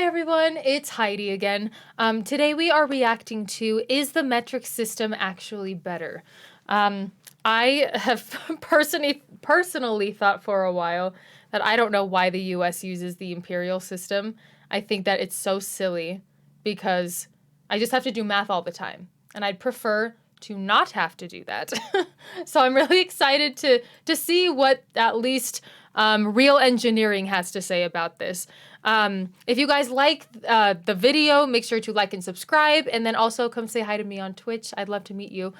Hi everyone, it's Heidi again. Today we are reacting to, is the metric system actually better? I have personally thought for a while that I don't know why the US uses the Imperial system. I think that it's so silly because I just have to do math all the time. And I'd prefer to not have to do that. So I'm really excited to see what at least Real Engineering has to say about this. If you guys like the video, make sure to like and subscribe, and then also come say hi to me on Twitch. I'd love to meet you.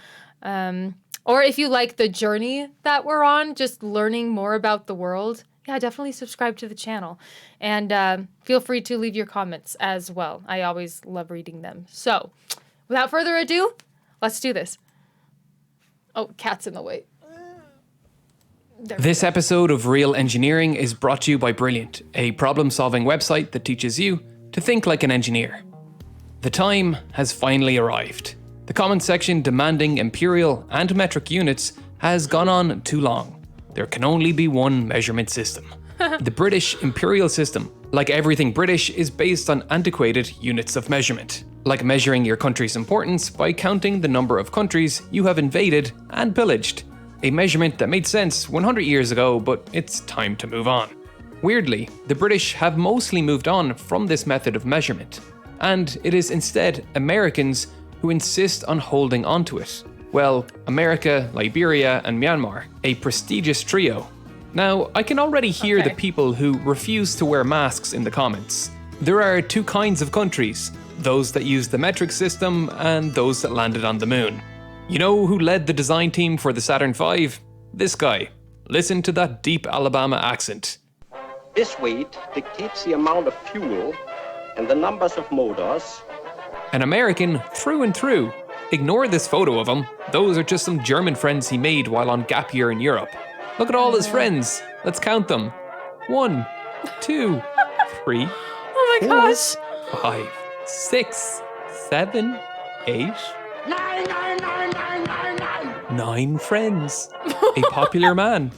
Or if you like the journey that we're on, just learning more about the world, yeah, definitely subscribe to the channel. And feel free to leave your comments as well. I always love reading them. So, without further ado, let's do this. Oh, cat's in the way. This episode of Real Engineering is brought to you by Brilliant, a problem-solving website that teaches you to think like an engineer. The time has finally arrived. The comment section demanding imperial and metric units has gone on too long. There can only be one measurement system. The British imperial system, like everything British, is based on antiquated units of measurement, like measuring your country's importance by counting the number of countries you have invaded and pillaged. A measurement that made sense 100 years ago, but it's time to move on. Weirdly, the British have mostly moved on from this method of measurement, and it is instead Americans who insist on holding onto it. Well, America, Liberia, and Myanmar, a prestigious trio. Now, I can already hear the people who refuse to wear masks in the comments. There are two kinds of countries, those that use the metric system and those that landed on the moon. You know who led the design team for the Saturn V? This guy. Listen to that deep Alabama accent. This weight dictates the amount of fuel and the numbers of motors. An American through and through. Ignore this photo of him. Those are just some German friends he made while on gap year in Europe. Look at all his friends. Let's count them. 1, 2, 3, Oh my gosh. 5, 6, 7, 8. 9 friends. A popular man.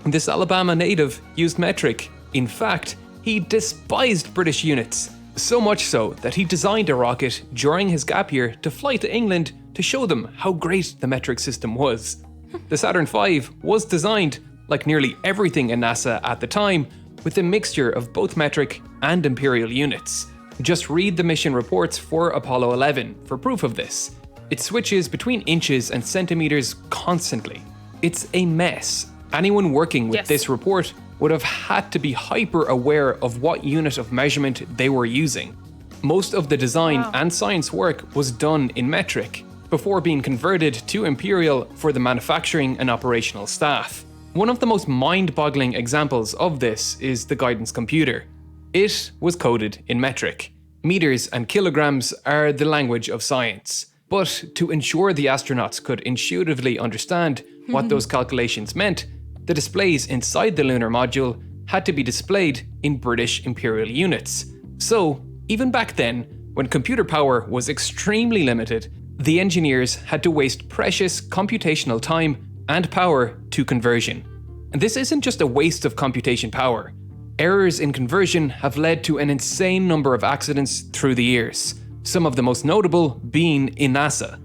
This Alabama native used metric. In fact, he despised British units. So much so that he designed a rocket during his gap year to fly to England to show them how great the metric system was. The Saturn V was designed, like nearly everything in NASA at the time, with a mixture of both metric and imperial units. Just read the mission reports for Apollo 11 for proof of this. It switches between inches and centimeters constantly. It's a mess. Anyone working with this report would have had to be hyper aware of what unit of measurement they were using. Most of the design and science work was done in metric before being converted to imperial for the manufacturing and operational staff. One of the most mind-boggling examples of this is the guidance computer. It was coded in metric. Meters and kilograms are the language of science. But to ensure the astronauts could intuitively understand what those calculations meant, the displays inside the lunar module had to be displayed in British imperial units. So, even back then, when computer power was extremely limited, the engineers had to waste precious computational time and power to conversion. And this isn't just a waste of computation power. Errors in conversion have led to an insane number of accidents through the years. Some of the most notable being in NASA.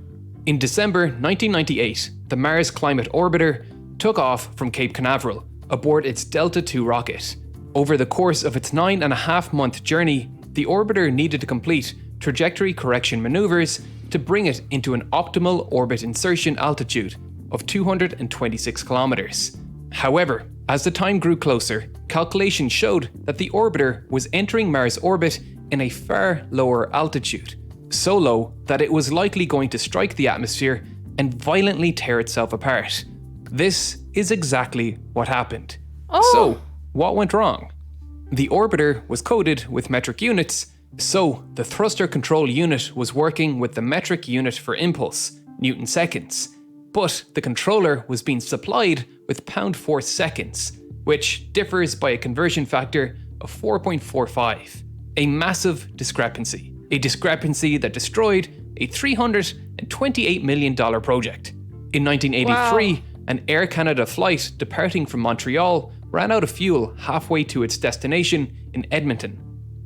In December 1998, the Mars Climate Orbiter took off from Cape Canaveral aboard its Delta II rocket. Over the course of its 9.5-month journey, the orbiter needed to complete trajectory correction maneuvers to bring it into an optimal orbit insertion altitude of 226 kilometers. However, as the time grew closer, calculations showed that the orbiter was entering Mars orbit in a far lower altitude, so low that it was likely going to strike the atmosphere and violently tear itself apart. This is exactly what happened. So, what went wrong? The orbiter was coded with metric units, so the thruster control unit was working with the metric unit for impulse, Newton seconds, but the controller was being supplied with pound force seconds, which differs by a conversion factor of 4.45. A massive discrepancy. A discrepancy that destroyed a $328 million project. In 1983, an Air Canada flight departing from Montreal ran out of fuel halfway to its destination in Edmonton.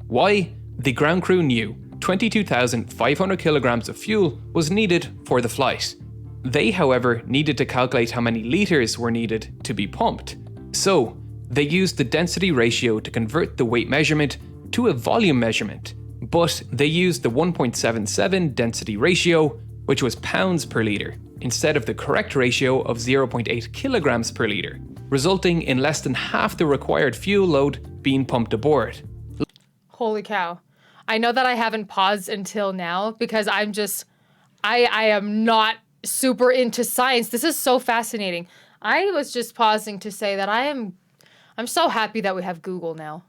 Why? The ground crew knew 22,500 kilograms of fuel was needed for the flight. They, however, needed to calculate how many liters were needed to be pumped. So, they used the density ratio to convert the weight measurement to a volume measurement, but they used the 1.77 density ratio, which was pounds per liter, instead of the correct ratio of 0.8 kilograms per liter, resulting in less than half the required fuel load being pumped aboard. Holy cow. I know that I haven't paused until now because I am not super into science. This is so fascinating. I was just pausing to say that I'm so happy that we have Google now.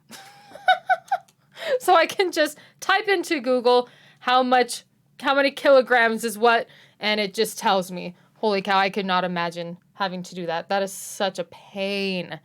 So I can just type into Google how many kilograms is what, and it just tells me. Holy cow, I could not imagine having to do that. That is such a pain.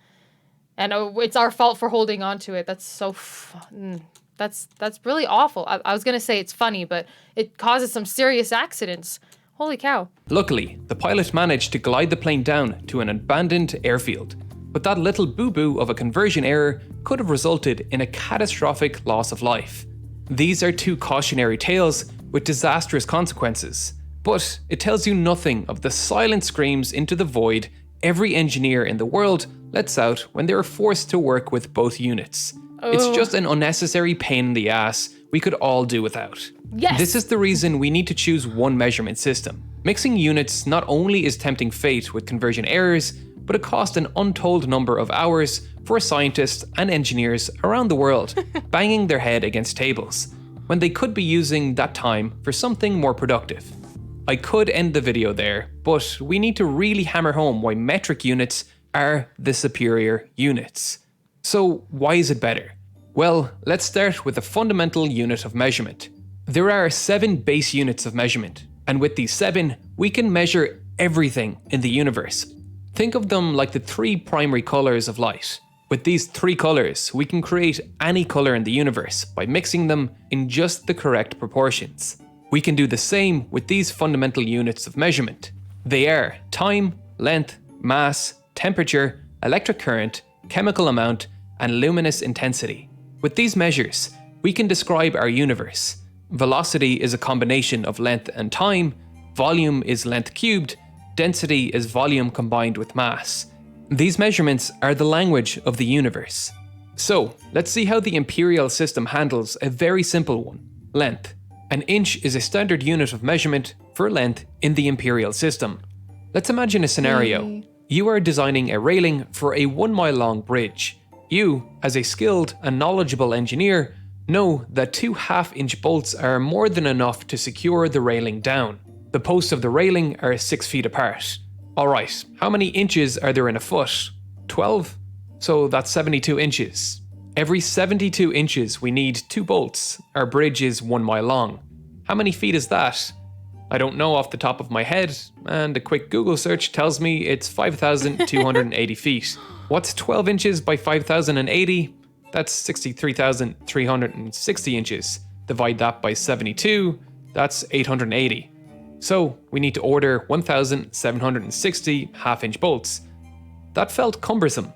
And it's our fault for holding on to it. That's so fun. That's really awful. I was going to say it's funny, but it causes some serious accidents. Holy cow. Luckily, the pilot managed to glide the plane down to an abandoned airfield, but that little boo-boo of a conversion error could have resulted in a catastrophic loss of life. These are two cautionary tales with disastrous consequences, but it tells you nothing of the silent screams into the void every engineer in the world lets out when they are forced to work with both units. It's just an unnecessary pain in the ass we could all do without. Yes. This is the reason we need to choose one measurement system. Mixing units not only is tempting fate with conversion errors, but it costs an untold number of hours for scientists and engineers around the world banging their head against tables, when they could be using that time for something more productive. I could end the video there, but we need to really hammer home why metric units are the superior units. So why is it better? Well, let's start with the fundamental unit of measurement. There are 7 base units of measurement, and with these 7, we can measure everything in the universe. Think of them like the 3 primary colors of light. With these 3 colors, we can create any color in the universe by mixing them in just the correct proportions. We can do the same with these fundamental units of measurement. They are time, length, mass, temperature, electric current, chemical amount, and luminous intensity. With these measures, we can describe our universe. Velocity is a combination of length and time, volume is length cubed, density is volume combined with mass. These measurements are the language of the universe. So, let's see how the Imperial system handles a very simple one: length. An inch is a standard unit of measurement for length in the Imperial system. Let's imagine a scenario. You are designing a railing for a 1 mile long bridge. You, as a skilled and knowledgeable engineer, know that 2 half-inch bolts are more than enough to secure the railing down. The posts of the railing are 6 feet apart. Alright, how many inches are there in a foot? 12? So that's 72 inches. Every 72 inches we need 2 bolts. Our bridge is 1 mile long. How many feet is that? I don't know off the top of my head, and a quick Google search tells me it's 5,280 feet. What's 12 inches by 5,080? That's 63,360 inches. Divide that by 72, that's 880. So we need to order 1,760 half-inch bolts. That felt cumbersome.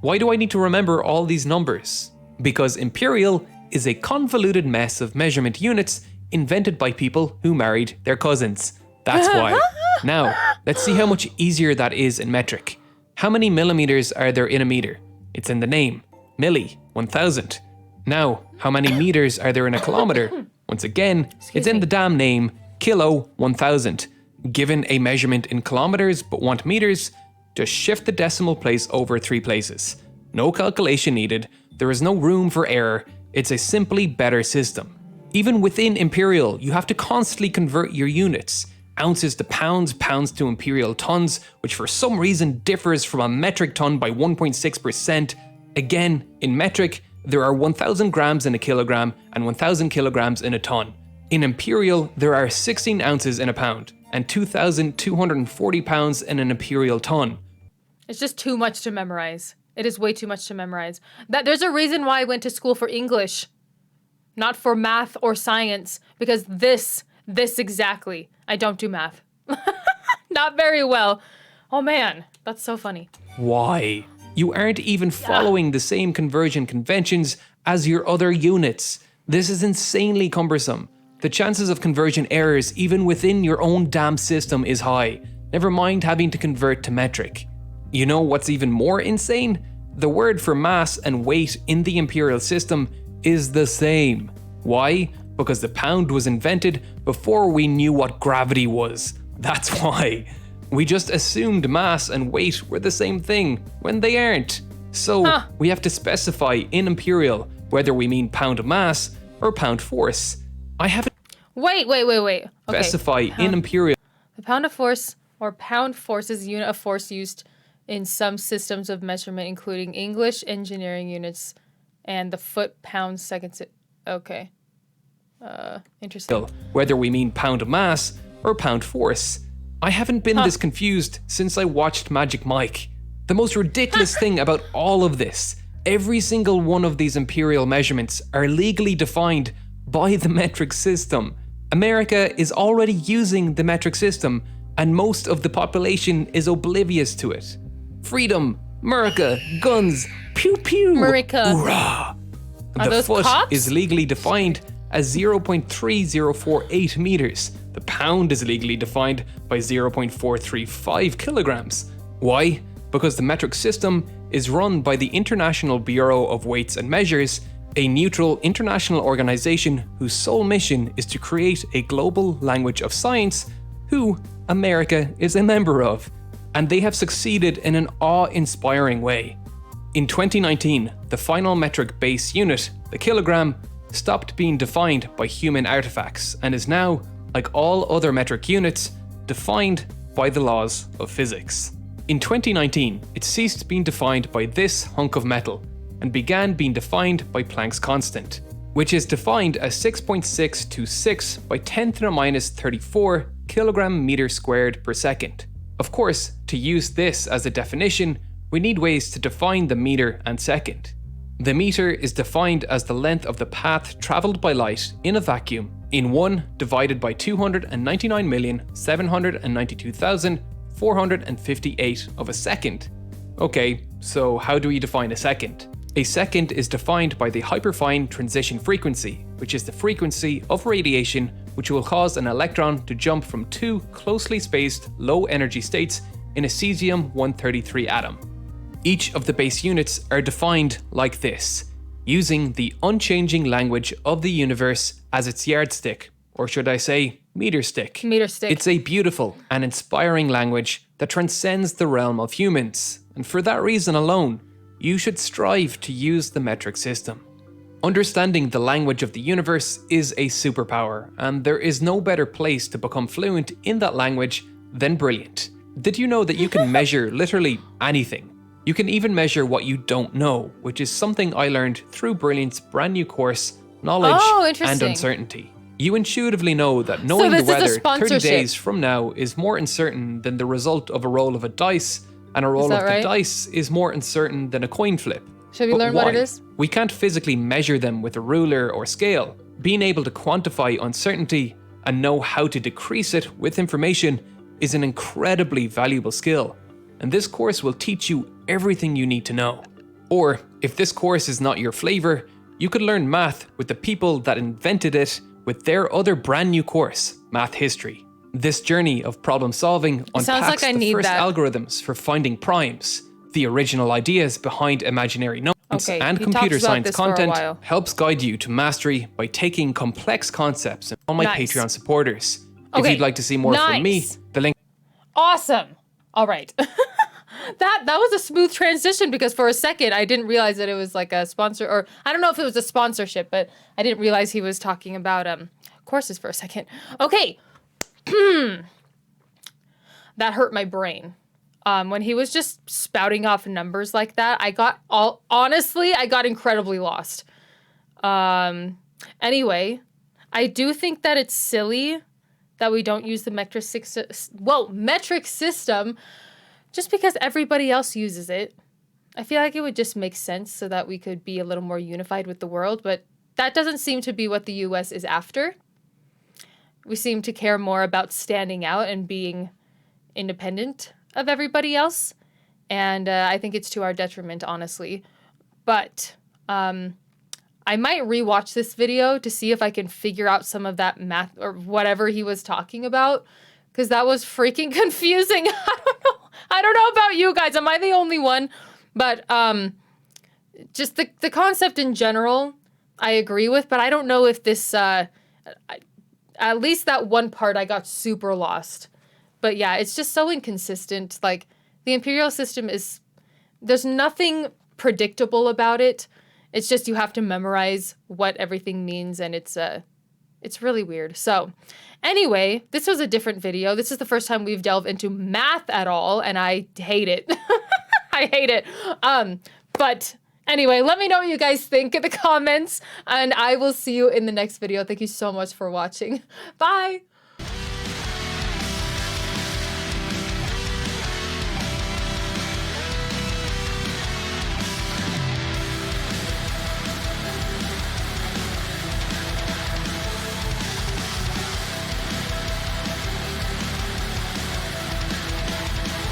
Why do I need to remember all these numbers? Because Imperial is a convoluted mess of measurement units invented by people who married their cousins. That's why. Now, let's see how much easier that is in metric. How many millimeters are there in a meter? It's in the name. Milli, 1,000. Now, how many meters are there in a kilometer? Once again, it's in the damn name. Kilo, 1,000. Given a measurement in kilometers but want meters, just shift the decimal place over 3 places. No calculation needed. There is no room for error. It's a simply better system. Even within Imperial, you have to constantly convert your units. Ounces to pounds, pounds to Imperial tons, which for some reason differs from a metric ton by 1.6%. Again, in metric, there are 1,000 grams in a kilogram and 1,000 kilograms in a ton. In Imperial, there are 16 ounces in a pound and 2,240 pounds in an Imperial ton. It's just too much to memorize. It is way too much to memorize. There's a reason why I went to school for English, not for math or science, because this exactly. I don't do math. Not very well. Oh man, that's so funny. Why? You aren't even following the same conversion conventions as your other units. This is insanely cumbersome. The chances of conversion errors even within your own damn system is high, never mind having to convert to metric. You know what's even more insane? The word for mass and weight in the imperial system is the same. Why? Because the pound was invented before we knew what gravity was. That's why. We just assumed mass and weight were the same thing, when they aren't. So we have to specify in imperial whether we mean pound mass or pound force. I haven't Wait. Okay. specify in imperial. The pound of force or pound force is a unit of force used in some systems of measurement, including English engineering units and the foot, pound, seconds. Okay. Interesting. Whether we mean pound mass or pound force. I haven't been this confused since I watched Magic Mike. The most ridiculous thing about all of this, every single one of these imperial measurements are legally defined by the metric system. America is already using the metric system, and most of the population is oblivious to it. Freedom, America, guns, pew pew, America. hoorah. Are The those foot cops? is legally defined as 0.3048 meters. The pound is legally defined by 0.435 kilograms. Why? Because the metric system is run by the International Bureau of Weights and Measures, a neutral international organization whose sole mission is to create a global language of science, who America is a member of. And they have succeeded in an awe-inspiring way. In 2019, the final metric base unit, the kilogram, stopped being defined by human artifacts and is now, like all other metric units, defined by the laws of physics. In 2019, it ceased being defined by this hunk of metal and began being defined by Planck's constant, which is defined as 6.626 by 10 to the minus 34 kilogram meter squared per second. Of course, to use this as a definition, we need ways to define the meter and second. The meter is defined as the length of the path traveled by light in a vacuum in 1 divided by 299,792,458 of a second. Okay, so how do we define a second? A second is defined by the hyperfine transition frequency, which is the frequency of radiation which will cause an electron to jump from two closely spaced low energy states in a cesium-133 atom. Each of the base units are defined like this, using the unchanging language of the universe as its yardstick, or should I say, meter stick. Meter stick. It's a beautiful and inspiring language that transcends the realm of humans, and for that reason alone, you should strive to use the metric system. Understanding the language of the universe is a superpower, and there is no better place to become fluent in that language than Brilliant. Did you know that you can measure literally anything? You can even measure what you don't know, which is something I learned through Brilliant's brand new course, Knowledge and interesting. Uncertainty. You intuitively know that knowing the this is a weather 30 sponsorship. days from now is more uncertain than the result of a roll of a dice, and a roll that of right? the dice is more uncertain than a coin flip. Should we But learn what it why? is? We can't physically measure them with a ruler or scale. Being able to quantify uncertainty and know how to decrease it with information is an incredibly valuable skill, and this course will teach you everything you need to know. Or, if this course is not your flavor, you could learn math with the people that invented it with their other brand new course, Math History. This journey of problem solving sounds unpacks like I the need first that. algorithms for finding primes, the original ideas behind imaginary numbers, Okay, and he computer talks about science this for a content while. helps guide you to mastery by taking complex concepts on my Nice. Patreon supporters. If Okay, you'd like to see more from me, nice. the link Awesome. All right. that was a smooth transition because for a second I didn't realize that it was like a sponsor, or I don't know if it was a sponsorship, but I didn't realize he was talking about courses for a second. Okay. That hurt my brain. When he was just spouting off numbers like that, I got incredibly lost. Anyway, I do think that it's silly that we don't use the metric system just because everybody else uses it. I feel like it would just make sense so that we could be a little more unified with the world, but that doesn't seem to be what the US is after. We seem to care more about standing out and being independent of everybody else, and I think it's to our detriment, honestly. But I I might rewatch this video to see if I can figure out some of that math or whatever he was talking about, because that was freaking confusing. I don't know. I don't know about you guys. Am I the only one? But just the concept in general, I agree with, but I don't know if this, at least that one part I got super lost. But yeah, it's just so inconsistent. Like, the imperial system is, there's nothing predictable about it. It's just you have to memorize what everything means, and it's really weird. So anyway, this was a different video. This is the first time we've delved into math at all, and I hate it. I hate it. But anyway, let me know what you guys think in the comments, and I will see you in the next video. Thank you so much for watching. Bye!